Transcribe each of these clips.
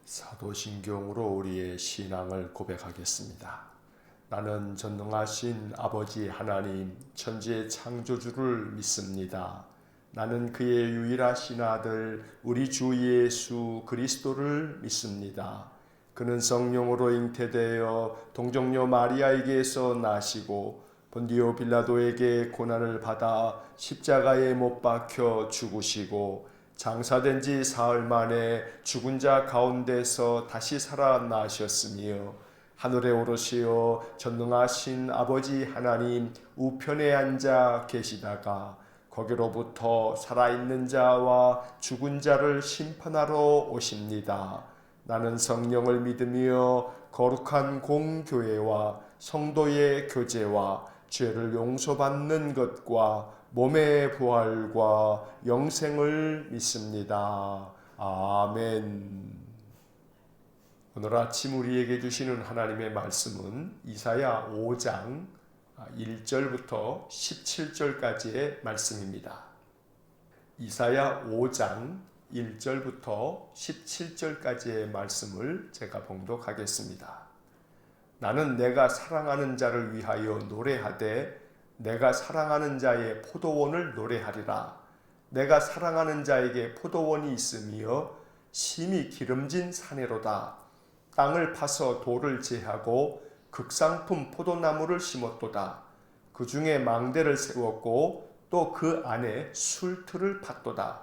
사도신경으로 우리의 신앙을 고백하겠습니다. 나는 전능하신 아버지 하나님 천지의 창조주를 믿습니다. 나는 그의 유일하신 아들 우리 주 예수 그리스도를 믿습니다. 그는 성령으로 잉태되어 동정녀 마리아에게서 나시고 본디오 빌라도에게 고난을 받아 십자가에 못 박혀 죽으시고 장사된 지 사흘 만에 죽은 자 가운데서 다시 살아나셨으며 하늘에 오르시어 전능하신 아버지 하나님 우편에 앉아 계시다가 거기로부터 살아있는 자와 죽은 자를 심판하러 오십니다. 나는 성령을 믿으며 거룩한 공교회와 성도의 교제와 죄를 용서받는 것과 몸의 부활과 영생을 믿습니다. 아멘. 오늘 아침 우리에게 주시는 하나님의 말씀은 이사야 5장 1절부터 17절까지의 말씀입니다. 이사야 5장 1절부터 17절까지의 말씀을 제가 봉독하겠습니다. 나는 내가 사랑하는 자를 위하여 노래하되 내가 사랑하는 자의 포도원을 노래하리라. 내가 사랑하는 자에게 포도원이 있으며 심히 기름진 사내로다. 땅을 파서 돌을 제하고 극상품 포도나무를 심었도다. 그 중에 망대를 세웠고 또 그 안에 술틀을 팠도다.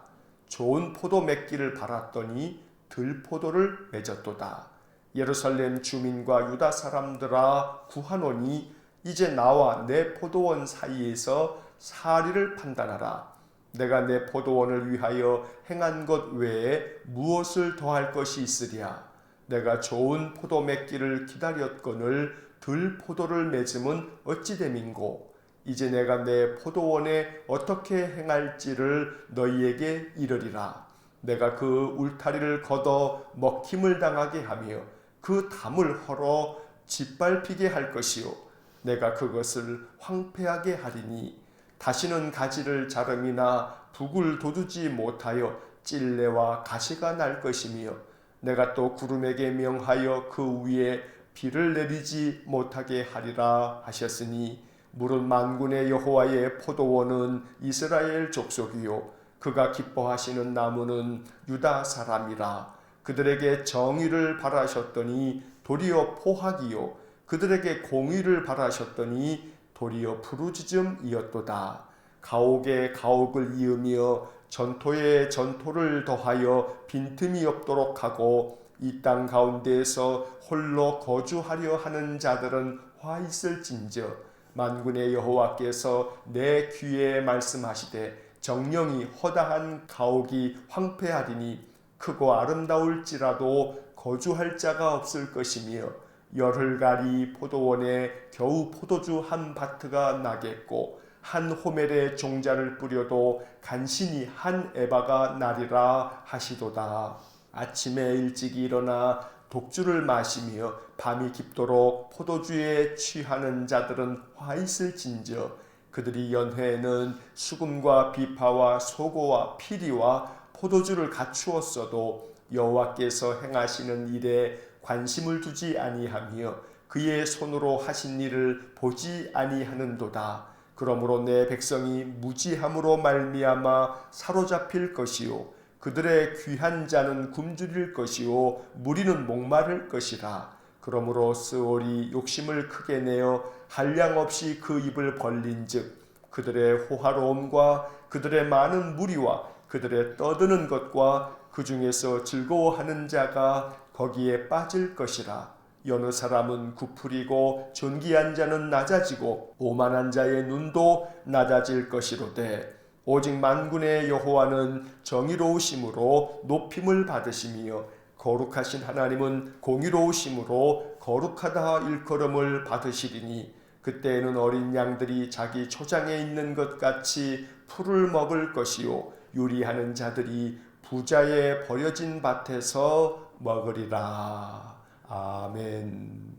좋은 포도 맺기를 바랐더니 들포도를 맺었도다. 예루살렘 주민과 유다 사람들아 구하노니 이제 나와 내 포도원 사이에서 사리를 판단하라. 내가 내 포도원을 위하여 행한 것 외에 무엇을 더할 것이 있으랴. 내가 좋은 포도 맺기를 기다렸거늘 들포도를 맺음은 어찌 됨인고. 이제 내가 내 포도원에 어떻게 행할지를 너희에게 이르리라. 내가 그 울타리를 걷어 먹힘을 당하게 하며 그 담을 헐어 짓밟히게 할 것이요 내가 그것을 황폐하게 하리니 다시는 가지를 자름이나 북을 돋우지 못하여 찔레와 가시가 날 것이며 내가 또 구름에게 명하여 그 위에 비를 내리지 못하게 하리라 하셨으니 물은 만군의 여호와의 포도원은 이스라엘 족속이요 그가 기뻐하시는 나무는 유다 사람이라. 그들에게 정의를 바라셨더니 도리어 포학이요 그들에게 공의를 바라셨더니 도리어 부르짖음이었도다. 가옥에 가옥을 이으며 전토에 전토를 더하여 빈틈이 없도록 하고 이 땅 가운데에서 홀로 거주하려 하는 자들은 화 있을진저 만군의 여호와께서 내 귀에 말씀하시되 정령이 허다한 가옥이 황폐하리니 크고 아름다울지라도 거주할 자가 없을 것이며 열흘가리 포도원에 겨우 포도주 한 바트가 나겠고 한 호멜에 종자를 뿌려도 간신히 한 에바가 나리라 하시도다. 아침에 일찍 일어나 독주를 마시며 밤이 깊도록 포도주에 취하는 자들은 화 있을진저 그들이 연회에는 수금과 비파와 소고와 피리와 포도주를 갖추었어도 여호와께서 행하시는 일에 관심을 두지 아니하며 그의 손으로 하신 일을 보지 아니하는도다. 그러므로 내 백성이 무지함으로 말미암아 사로잡힐 것이요 그들의 귀한 자는 굶주릴 것이요 무리는 목마를 것이라. 그러므로 스올이 욕심을 크게 내어 한량없이 그 입을 벌린즉 그들의 호화로움과 그들의 많은 무리와 그들의 떠드는 것과 그 중에서 즐거워하는 자가 거기에 빠질 것이라. 여느 사람은 구풀이고 존귀한 자는 낮아지고 오만한 자의 눈도 낮아질 것이로되 오직 만군의 여호와는 정의로우심으로 높임을 받으시며 거룩하신 하나님은 공의로우심으로 거룩하다 일컬음을 받으시리니 그때에는 어린 양들이 자기 초장에 있는 것 같이 풀을 먹을 것이요 유리하는 자들이 부자의 버려진 밭에서 먹으리라. 아멘.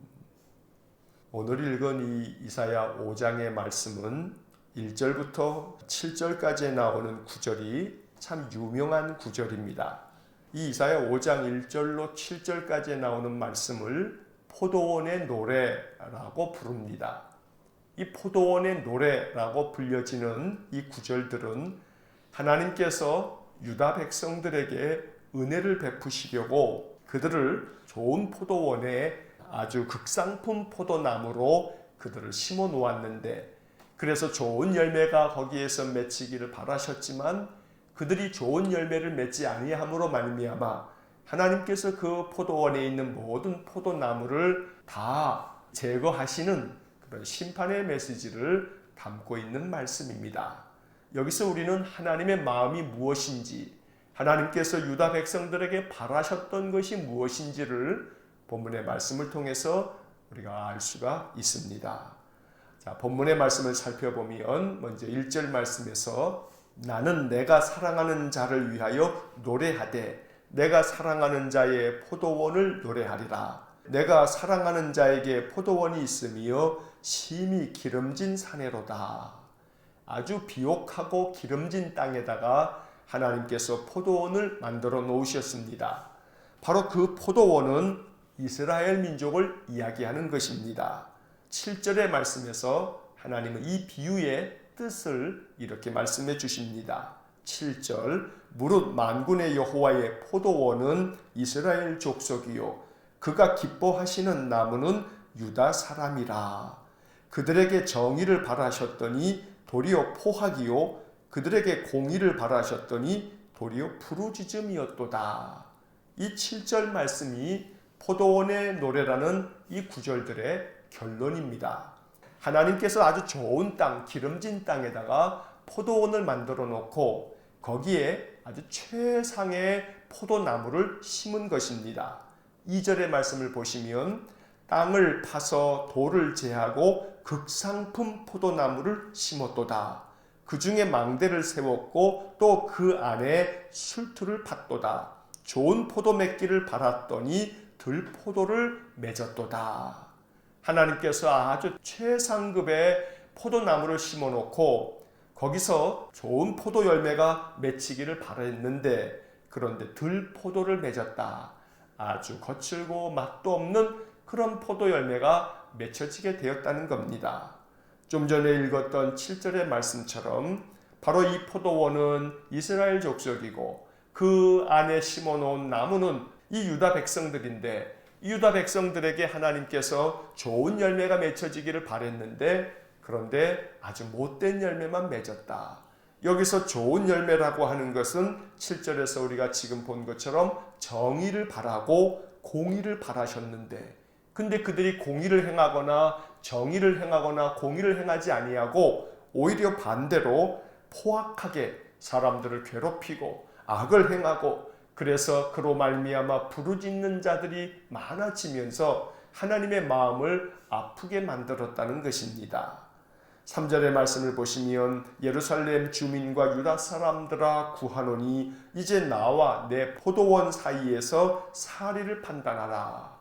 오늘 읽은 이 이사야 5장의 말씀은 1절부터 7절까지 나오는 구절이 참 유명한 구절입니다. 이 이사야 5장 1절로 7절까지에 나오는 말씀을 포도원의 노래라고 부릅니다. 이 포도원의 노래라고 불려지는 이 구절들은 하나님께서 유다 백성들에게 은혜를 베푸시려고 그들을 좋은 포도원에 아주 극상품 포도나무로 그들을 심어 놓았는데, 그래서 좋은 열매가 거기에서 맺히기를 바라셨지만 그들이 좋은 열매를 맺지 아니함으로 말미암아 하나님께서 그 포도원에 있는 모든 포도나무를 다 제거하시는 그런 심판의 메시지를 담고 있는 말씀입니다. 여기서 우리는 하나님의 마음이 무엇인지, 하나님께서 유다 백성들에게 바라셨던 것이 무엇인지를 본문의 말씀을 통해서 우리가 알 수가 있습니다. 자, 본문의 말씀을 살펴보면 먼저 1절 말씀에서 나는 내가 사랑하는 자를 위하여 노래하되 내가 사랑하는 자의 포도원을 노래하리라. 내가 사랑하는 자에게 포도원이 있으며 심히 기름진 산에로다. 아주 비옥하고 기름진 땅에다가 하나님께서 포도원을 만들어 놓으셨습니다. 바로 그 포도원은 이스라엘 민족을 이야기하는 것입니다. 7절의 말씀에서 하나님은 이 비유의 뜻을 이렇게 말씀해 주십니다. 7절 무릇 만군의 여호와의 포도원은 이스라엘 족속이요 그가 기뻐하시는 나무는 유다 사람이라. 그들에게 정의를 바라셨더니 도리어 포학이요 그들에게 공의를 바라셨더니 도리어 부르짖음이었도다. 이 7절 말씀이 포도원의 노래라는 이 구절들의 결론입니다. 하나님께서 아주 좋은 땅, 기름진 땅에다가 포도원을 만들어 놓고 거기에 아주 최상의 포도나무를 심은 것입니다. 2절의 말씀을 보시면 땅을 파서 돌을 제하고 극상품 포도나무를 심었도다. 그 중에 망대를 세웠고 또 그 안에 술틀을 팠도다. 좋은 포도 맺기를 바랐더니 들포도를 맺었도다. 하나님께서 아주 최상급의 포도나무를 심어놓고 거기서 좋은 포도 열매가 맺히기를 바랬는데 그런데 들포도를 맺었다. 아주 거칠고 맛도 없는 그런 포도 열매가 맺혀지게 되었다는 겁니다. 좀 전에 읽었던 7절의 말씀처럼 바로 이 포도원은 이스라엘 족속이고 그 안에 심어놓은 나무는 이 유다 백성들인데 이 유다 백성들에게 하나님께서 좋은 열매가 맺혀지기를 바랬는데 그런데 아주 못된 열매만 맺었다. 여기서 좋은 열매라고 하는 것은 7절에서 우리가 지금 본 것처럼 정의를 바라고 공의를 바라셨는데 근데 그들이 공의를 행하거나 정의를 행하거나 공의를 행하지 아니하고 오히려 반대로 포악하게 사람들을 괴롭히고 악을 행하고 그래서 그로 말미암아 부르짖는 자들이 많아지면서 하나님의 마음을 아프게 만들었다는 것입니다. 3절의 말씀을 보시면 예루살렘 주민과 유다 사람들아 구하노니 이제 나와 내 포도원 사이에서 사리를 판단하라.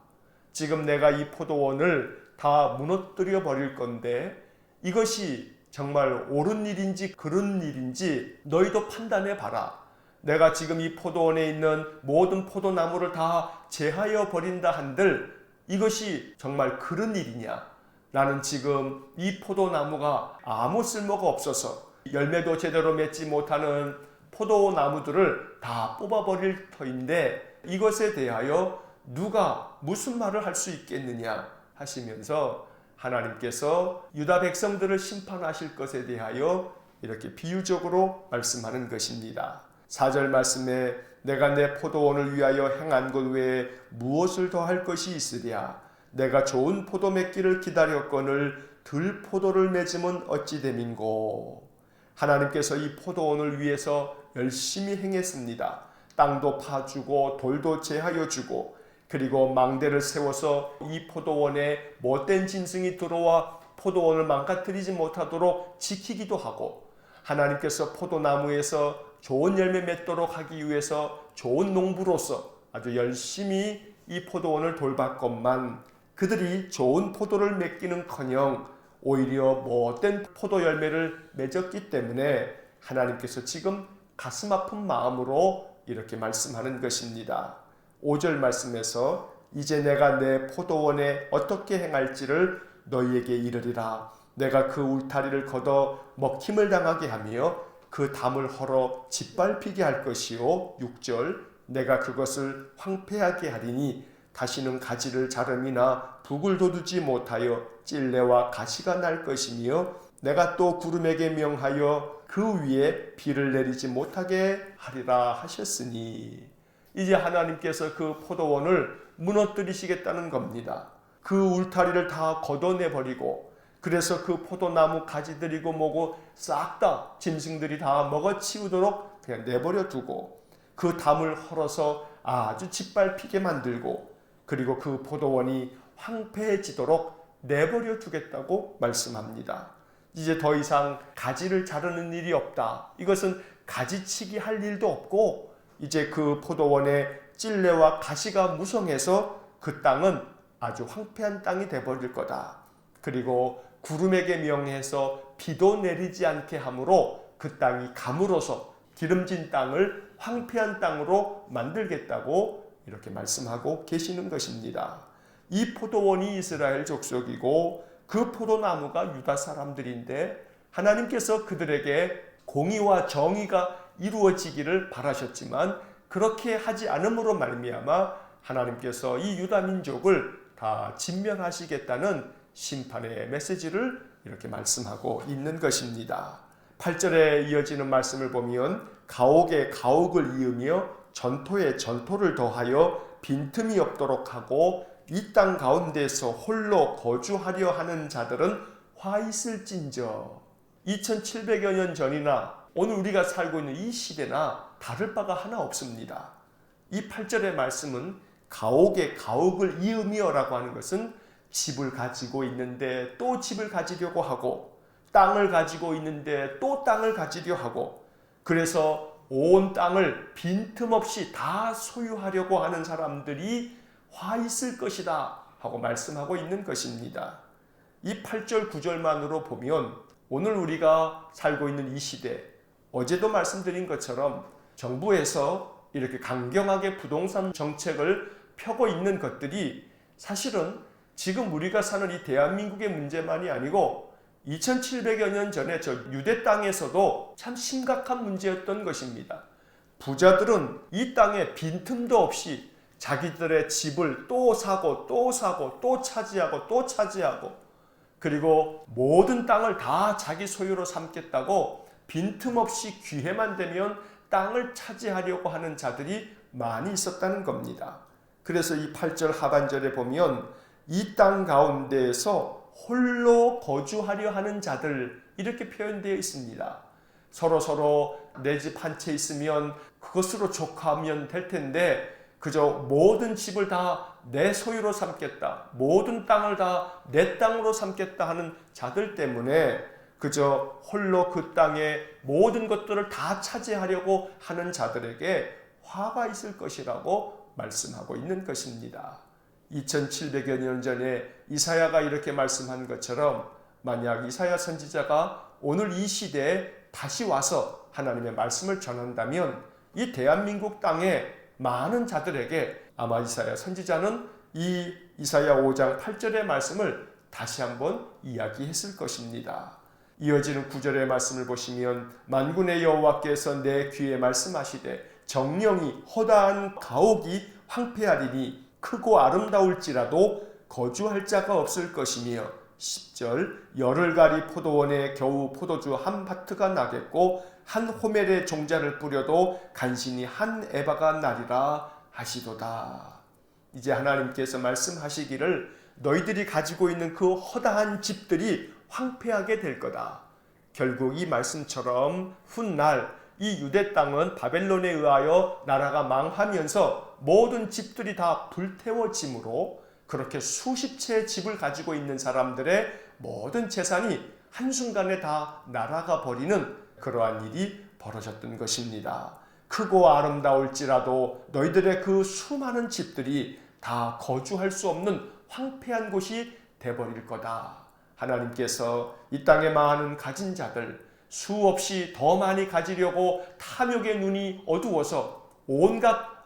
지금 내가 이 포도원을 다 무너뜨려 버릴 건데 이것이 정말 옳은 일인지 그른 일인지 너희도 판단해 봐라. 내가 지금 이 포도원에 있는 모든 포도나무를 다 제하여 버린다 한들 이것이 정말 그른 일이냐? 나는 지금 이 포도나무가 아무 쓸모가 없어서 열매도 제대로 맺지 못하는 포도나무들을 다 뽑아버릴 터인데 이것에 대하여 누가 무슨 말을 할 수 있겠느냐 하시면서 하나님께서 유다 백성들을 심판하실 것에 대하여 이렇게 비유적으로 말씀하는 것입니다. 4절 말씀에 내가 내 포도원을 위하여 행한 것 외에 무엇을 더할 것이 있으랴. 내가 좋은 포도 맺기를 기다렸거늘 들포도를 맺음은 어찌 됨인고. 하나님께서 이 포도원을 위해서 열심히 행했습니다. 땅도 파주고 돌도 제하여 주고 그리고 망대를 세워서 이 포도원에 못된 짐승이 들어와 포도원을 망가뜨리지 못하도록 지키기도 하고 하나님께서 포도나무에서 좋은 열매 맺도록 하기 위해서 좋은 농부로서 아주 열심히 이 포도원을 돌봤건만 그들이 좋은 포도를 맺기는커녕 오히려 못된 포도 열매를 맺었기 때문에 하나님께서 지금 가슴 아픈 마음으로 이렇게 말씀하는 것입니다. 5절 말씀에서 이제 내가 내 포도원에 어떻게 행할지를 너희에게 이르리라. 내가 그 울타리를 걷어 먹힘을 당하게 하며 그 담을 헐어 짓밟히게 할 것이요. 6절 내가 그것을 황폐하게 하리니 다시는 가지를 자름이나 북을 돋우지 못하여 찔레와 가시가 날 것이며 내가 또 구름에게 명하여 그 위에 비를 내리지 못하게 하리라 하셨으니, 이제 하나님께서 그 포도원을 무너뜨리시겠다는 겁니다. 그 울타리를 다 걷어내버리고, 그래서 그 포도나무 가지들이고 뭐고 싹 다 짐승들이 다 먹어치우도록 그냥 내버려 두고 그 담을 헐어서 아주 짓밟히게 만들고, 그리고 그 포도원이 황폐해지도록 내버려 두겠다고 말씀합니다. 이제 더 이상 가지를 자르는 일이 없다. 이것은 가지치기 할 일도 없고 이제 그 포도원에 찔레와 가시가 무성해서 그 땅은 아주 황폐한 땅이 되어버릴 거다. 그리고 구름에게 명해서 비도 내리지 않게 함으로 그 땅이 가물어서 기름진 땅을 황폐한 땅으로 만들겠다고 이렇게 말씀하고 계시는 것입니다. 이 포도원이 이스라엘 족속이고 그 포도나무가 유다 사람들인데 하나님께서 그들에게 공의와 정의가 이루어지기를 바라셨지만 그렇게 하지 않음으로 말미암아 하나님께서 이 유다 민족을 다 진멸하시겠다는 심판의 메시지를 이렇게 말씀하고 있는 것입니다. 8절에 이어지는 말씀을 보면 가옥에 가옥을 이으며 전토에 전토를 더하여 빈틈이 없도록 하고 이 땅 가운데서 홀로 거주하려 하는 자들은 화 있을진저. 2700여 년 전이나 오늘 우리가 살고 있는 이 시대나 다를 바가 하나 없습니다. 이 8절의 말씀은 가옥에 가옥을 이으며 라고 하는 것은 집을 가지고 있는데 또 집을 가지려고 하고, 땅을 가지고 있는데 또 땅을 가지려 하고, 그래서 온 땅을 빈틈없이 다 소유하려고 하는 사람들이 화 있을 것이다 하고 말씀하고 있는 것입니다. 이 8절 9절만으로 보면 오늘 우리가 살고 있는 이 시대, 어제도 말씀드린 것처럼 정부에서 이렇게 강경하게 부동산 정책을 펴고 있는 것들이 사실은 지금 우리가 사는 이 대한민국의 문제만이 아니고 2700여 년 전에 저 유대 땅에서도 참 심각한 문제였던 것입니다. 부자들은 이 땅에 빈틈도 없이 자기들의 집을 또 사고 또 사고 또 차지하고 또 차지하고, 그리고 모든 땅을 다 자기 소유로 삼겠다고 빈틈없이 기회만 되면 땅을 차지하려고 하는 자들이 많이 있었다는 겁니다. 그래서 이 8절 하반절에 보면 이 땅 가운데에서 홀로 거주하려 하는 자들 이렇게 표현되어 있습니다. 서로 내 집 한 채 있으면 그것으로 족하면 될 텐데 그저 모든 집을 다 내 소유로 삼겠다, 모든 땅을 다 내 땅으로 삼겠다 하는 자들 때문에 그저 홀로 그 땅의 모든 것들을 다 차지하려고 하는 자들에게 화가 있을 것이라고 말씀하고 있는 것입니다. 2700여 년 전에 이사야가 이렇게 말씀한 것처럼 만약 이사야 선지자가 오늘 이 시대에 다시 와서 하나님의 말씀을 전한다면 이 대한민국 땅에 많은 자들에게 아마 이사야 선지자는 이 이사야 5장 8절의 말씀을 다시 한번 이야기했을 것입니다. 이어지는 9절의 말씀을 보시면 만군의 여호와께서 내 귀에 말씀하시되 정령이 허다한 가옥이 황폐하리니 크고 아름다울지라도 거주할 자가 없을 것이며, 10절 열흘 가리 포도원에 겨우 포도주 한 바트가 나겠고 한 호멜의 종자를 뿌려도 간신히 한 에바가 나리라 하시도다. 이제 하나님께서 말씀하시기를 너희들이 가지고 있는 그 허다한 집들이 황폐하게 될 거다. 결국 이 말씀처럼 훗날 이 유대 땅은 바벨론에 의하여 나라가 망하면서 모든 집들이 다 불태워지므로 그렇게 수십 채의 집을 가지고 있는 사람들의 모든 재산이 한순간에 다 날아가 버리는 그러한 일이 벌어졌던 것입니다. 크고 아름다울지라도 너희들의 그 수많은 집들이 다 거주할 수 없는 황폐한 곳이 되어버릴 거다. 하나님께서 이 땅에 많은 가진 자들, 수없이 더 많이 가지려고 탐욕의 눈이 어두워서 온갖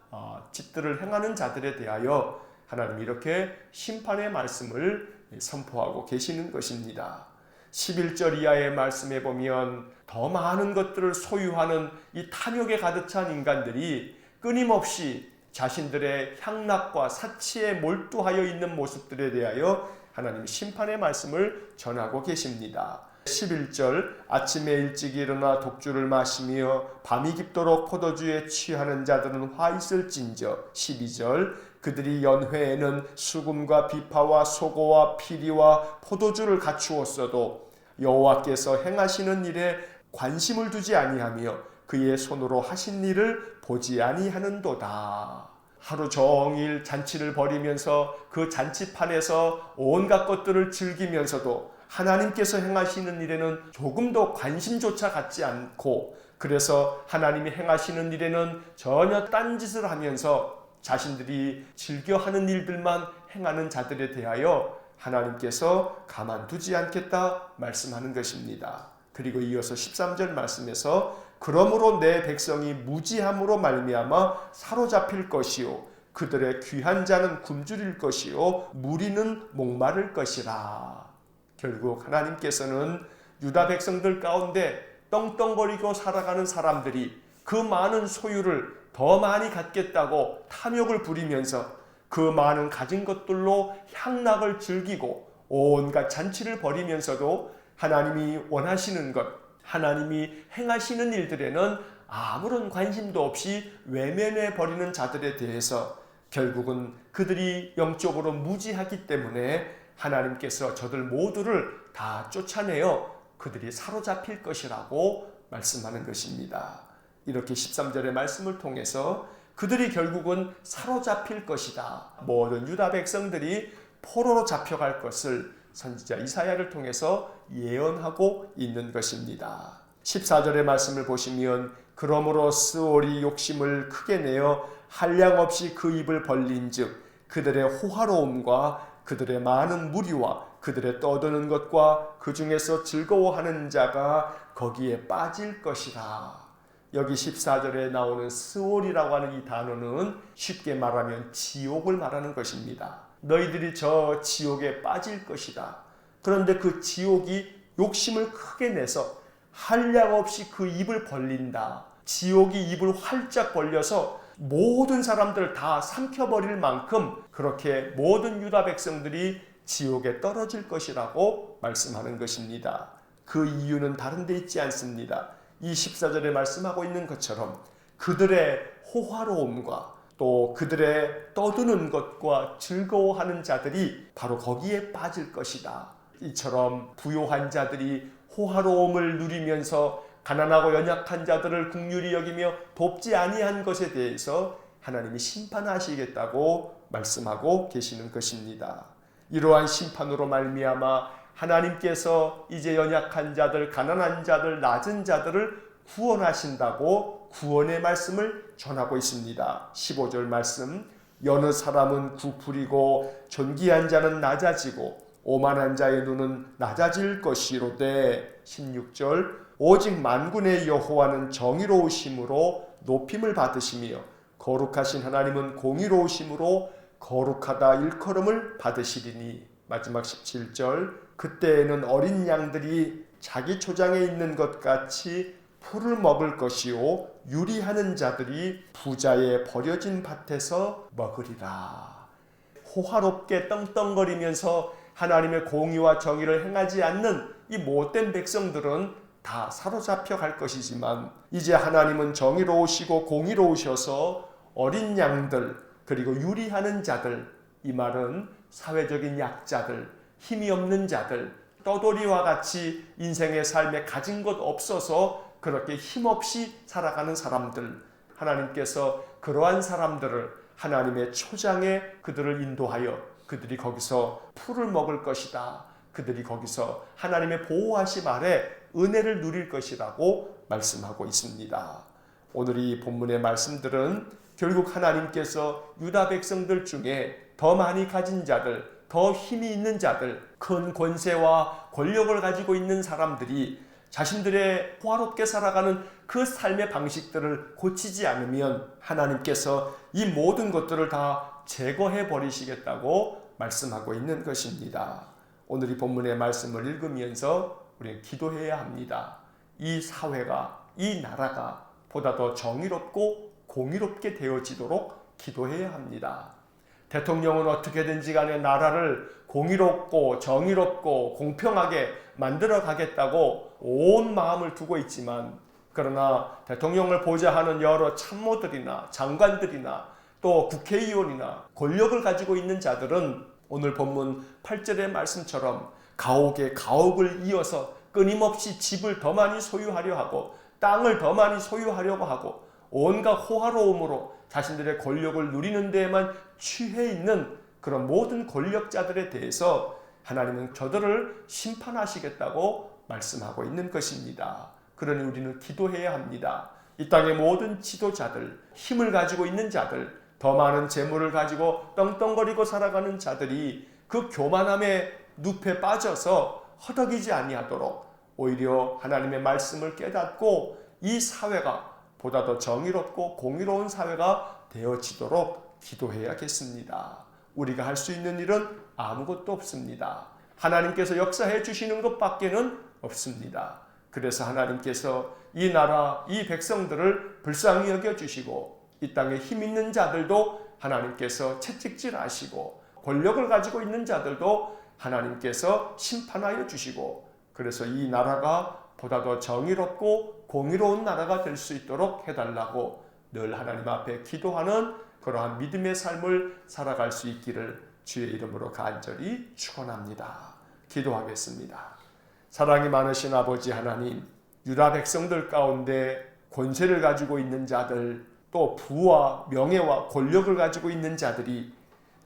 짓들을 행하는 자들에 대하여 하나님이 이렇게 심판의 말씀을 선포하고 계시는 것입니다. 11절 이하의 말씀에 보면 더 많은 것들을 소유하는 이 탐욕에 가득 찬 인간들이 끊임없이 자신들의 향락과 사치에 몰두하여 있는 모습들에 대하여 하나님 심판의 말씀을 전하고 계십니다. 11절 아침에 일찍 일어나 독주를 마시며 밤이 깊도록 포도주에 취하는 자들은 화 있을진저. 12절 그들이 연회에는 수금과 비파와 소고와 피리와 포도주를 갖추었어도 여호와께서 행하시는 일에 관심을 두지 아니하며 그의 손으로 하신 일을 보지 아니하는도다. 하루 종일 잔치를 벌이면서 그 잔치판에서 온갖 것들을 즐기면서도 하나님께서 행하시는 일에는 조금도 관심조차 갖지 않고, 그래서 하나님이 행하시는 일에는 전혀 딴짓을 하면서 자신들이 즐겨하는 일들만 행하는 자들에 대하여 하나님께서 가만두지 않겠다 말씀하는 것입니다. 그리고 이어서 13절 말씀에서 그러므로 내 백성이 무지함으로 말미암아 사로잡힐 것이요 그들의 귀한 자는 굶주릴 것이요 무리는 목마를 것이라. 결국 하나님께서는 유다 백성들 가운데 떵떵거리고 살아가는 사람들이 그 많은 소유를 더 많이 갖겠다고 탐욕을 부리면서 그 많은 가진 것들로 향락을 즐기고 온갖 잔치를 벌이면서도 하나님이 원하시는 것, 하나님이 행하시는 일들에는 아무런 관심도 없이 외면해 버리는 자들에 대해서 결국은 그들이 영적으로 무지하기 때문에 하나님께서 저들 모두를 다 쫓아내어 그들이 사로잡힐 것이라고 말씀하는 것입니다. 이렇게 13절의 말씀을 통해서 그들이 결국은 사로잡힐 것이다. 모든 유다 백성들이 포로로 잡혀갈 것을 선지자 이사야를 통해서 예언하고 있는 것입니다. 14절의 말씀을 보시면 그러므로 스올이 욕심을 크게 내어 한량없이 그 입을 벌린즉 그들의 호화로움과 그들의 많은 무리와 그들의 떠드는 것과 그 중에서 즐거워하는 자가 거기에 빠질 것이라. 여기 14절에 나오는 스올이라고 하는 이 단어는 쉽게 말하면 지옥을 말하는 것입니다. 너희들이 저 지옥에 빠질 것이다. 그런데 그 지옥이 욕심을 크게 내서 한량없이 그 입을 벌린다. 지옥이 입을 활짝 벌려서 모든 사람들을 다 삼켜버릴 만큼 그렇게 모든 유다 백성들이 지옥에 떨어질 것이라고 말씀하는 것입니다. 그 이유는 다른 데 있지 않습니다. 이 14절에 말씀하고 있는 것처럼 그들의 호화로움과 또 그들의 떠드는 것과 즐거워하는 자들이 바로 거기에 빠질 것이다. 이처럼 부요한 자들이 호화로움을 누리면서 가난하고 연약한 자들을 긍휼히 여기며 돕지 아니한 것에 대해서 하나님이 심판하시겠다고 말씀하고 계시는 것입니다. 이러한 심판으로 말미암아 하나님께서 이제 연약한 자들, 가난한 자들, 낮은 자들을 구원하신다고 구원의 말씀을 전하고 있습니다. 15절 말씀, 여느 사람은 부풀이고 존귀한 자는 낮아지고 오만한 자의 눈은 낮아질 것이로되. 16절, 오직 만군의 여호와는 정의로우심으로 높임을 받으시며 거룩하신 하나님은 공의로우심으로 거룩하다 일컬음을 받으시리니. 마지막 17절, 그때에는 어린 양들이 자기 초장에 있는 것 같이 풀을 먹을 것이요 유리하는 자들이 부자의 버려진 밭에서 먹으리라. 호화롭게 떵떵거리면서 하나님의 공의와 정의를 행하지 않는 이 못된 백성들은 다 사로잡혀 갈 것이지만 이제 하나님은 정의로우시고 공의로우셔서 어린 양들 그리고 유리하는 자들, 이 말은 사회적인 약자들, 힘이 없는 자들, 떠돌이와 같이 인생의 삶에 가진 것 없어서 그렇게 힘없이 살아가는 사람들, 하나님께서 그러한 사람들을 하나님의 초장에 그들을 인도하여 그들이 거기서 풀을 먹을 것이다. 그들이 거기서 하나님의 보호하심 아래 은혜를 누릴 것이라고 말씀하고 있습니다. 오늘 이 본문의 말씀들은 결국 하나님께서 유다 백성들 중에 더 많이 가진 자들, 더 힘이 있는 자들, 큰 권세와 권력을 가지고 있는 사람들이 자신들의 호화롭게 살아가는 그 삶의 방식들을 고치지 않으면 하나님께서 이 모든 것들을 다 제거해 버리시겠다고 말씀하고 있는 것입니다. 오늘 이 본문의 말씀을 읽으면서 우리는 기도해야 합니다. 이 사회가, 이 나라가 보다 더 정의롭고 공의롭게 되어지도록 기도해야 합니다. 대통령은 어떻게든지 간에 나라를 공의롭고 정의롭고 공평하게 만들어 가겠다고 온 마음을 두고 있지만, 그러나 대통령을 보좌 하는 여러 참모들이나 장관들이나 또 국회의원이나 권력을 가지고 있는 자들은 오늘 본문 8절의 말씀처럼 가옥에 가옥을 이어서 끊임없이 집을 더 많이 소유하려 하고 땅을 더 많이 소유하려고 하고 온갖 호화로움으로 자신들의 권력을 누리는 데에만 취해 있는 그런 모든 권력자들에 대해서 하나님은 저들을 심판하시겠다고 말씀하고 있는 것입니다. 그러니 우리는 기도해야 합니다. 이 땅의 모든 지도자들, 힘을 가지고 있는 자들, 더 많은 재물을 가지고 떵떵거리고 살아가는 자들이 그 교만함의 늪에 빠져서 허덕이지 아니하도록 오히려 하나님의 말씀을 깨닫고 이 사회가 보다 더 정의롭고 공의로운 사회가 되어지도록 기도해야겠습니다. 우리가 할 수 있는 일은 아무것도 없습니다. 하나님께서 역사해 주시는 것밖에는 없습니다. 그래서 하나님께서 이 나라, 이 백성들을 불쌍히 여겨주시고 이 땅에 힘 있는 자들도 하나님께서 채찍질하시고 권력을 가지고 있는 자들도 하나님께서 심판하여 주시고, 그래서 이 나라가 보다 더 정의롭고 공의로운 나라가 될 수 있도록 해달라고 늘 하나님 앞에 기도하는 그러한 믿음의 삶을 살아갈 수 있기를 주의 이름으로 간절히 축원합니다. 기도하겠습니다. 사랑이 많으신 아버지 하나님, 유다 백성들 가운데 권세를 가지고 있는 자들, 또 부와 명예와 권력을 가지고 있는 자들이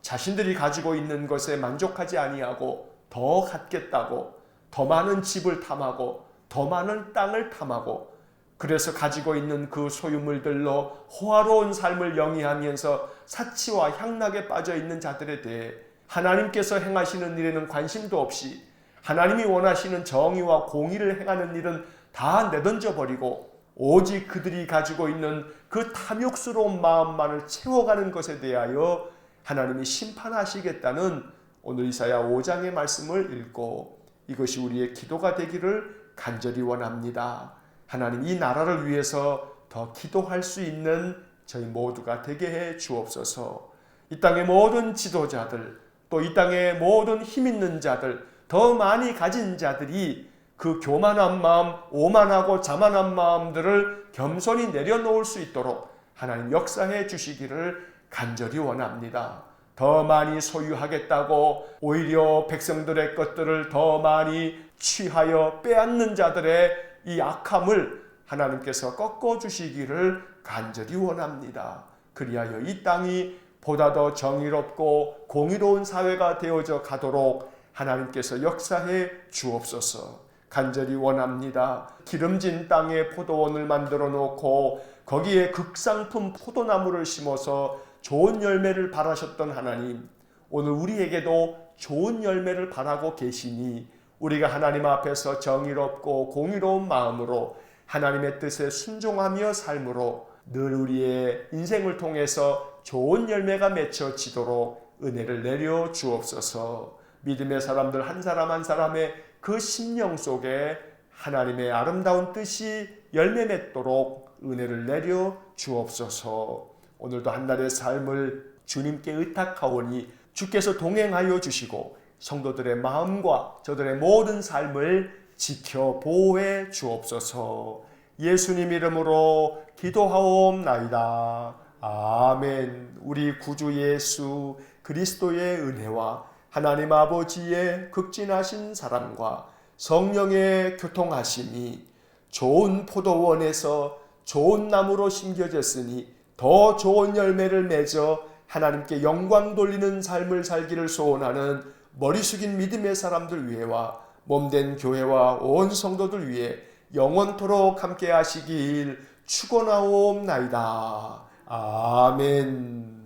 자신들이 가지고 있는 것에 만족하지 아니하고 더 갖겠다고 더 많은 집을 탐하고 더 많은 땅을 탐하고, 그래서 가지고 있는 그 소유물들로 호화로운 삶을 영위하면서 사치와 향락에 빠져 있는 자들에 대해 하나님께서 행하시는 일에는 관심도 없이 하나님이 원하시는 정의와 공의를 행하는 일은 다 내던져 버리고 오직 그들이 가지고 있는 그 탐욕스러운 마음만을 채워가는 것에 대하여 하나님이 심판하시겠다는 오늘 이사야 5장의 말씀을 읽고 이것이 우리의 기도가 되기를 간절히 원합니다. 하나님, 이 나라를 위해서 더 기도할 수 있는 저희 모두가 되게 해 주옵소서. 이 땅의 모든 지도자들, 또 이 땅의 모든 힘 있는 자들, 더 많이 가진 자들이 그 교만한 마음, 오만하고 자만한 마음들을 겸손히 내려놓을 수 있도록 하나님 역사해 주시기를 간절히 원합니다. 더 많이 소유하겠다고 오히려 백성들의 것들을 더 많이 취하여 빼앗는 자들의 이 악함을 하나님께서 꺾어주시기를 간절히 원합니다. 그리하여 이 땅이 보다 더 정의롭고 공의로운 사회가 되어져 가도록 하나님께서 역사해 주옵소서. 간절히 원합니다. 기름진 땅에 포도원을 만들어 놓고 거기에 극상품 포도나무를 심어서 좋은 열매를 바라셨던 하나님, 오늘 우리에게도 좋은 열매를 바라고 계시니 우리가 하나님 앞에서 정의롭고 공의로운 마음으로 하나님의 뜻에 순종하며 삶으로 늘 우리의 인생을 통해서 좋은 열매가 맺혀지도록 은혜를 내려 주옵소서. 믿음의 사람들 한 사람 한 사람의 그 심령 속에 하나님의 아름다운 뜻이 열매 맺도록 은혜를 내려 주옵소서. 오늘도 한날의 삶을 주님께 의탁하오니 주께서 동행하여 주시고 성도들의 마음과 저들의 모든 삶을 지켜 보호해 주옵소서. 예수님 이름으로 기도하옵나이다. 아멘. 우리 구주 예수 그리스도의 은혜와 하나님 아버지의 극진하신 사랑과 성령의 교통하심이 좋은 포도원에서 좋은 나무로 심겨졌으니 더 좋은 열매를 맺어 하나님께 영광 돌리는 삶을 살기를 소원하는 머리 숙인 믿음의 사람들 위해와 몸된 교회와 온 성도들 위해 영원토록 함께 하시길 축원하옵나이다. 아멘.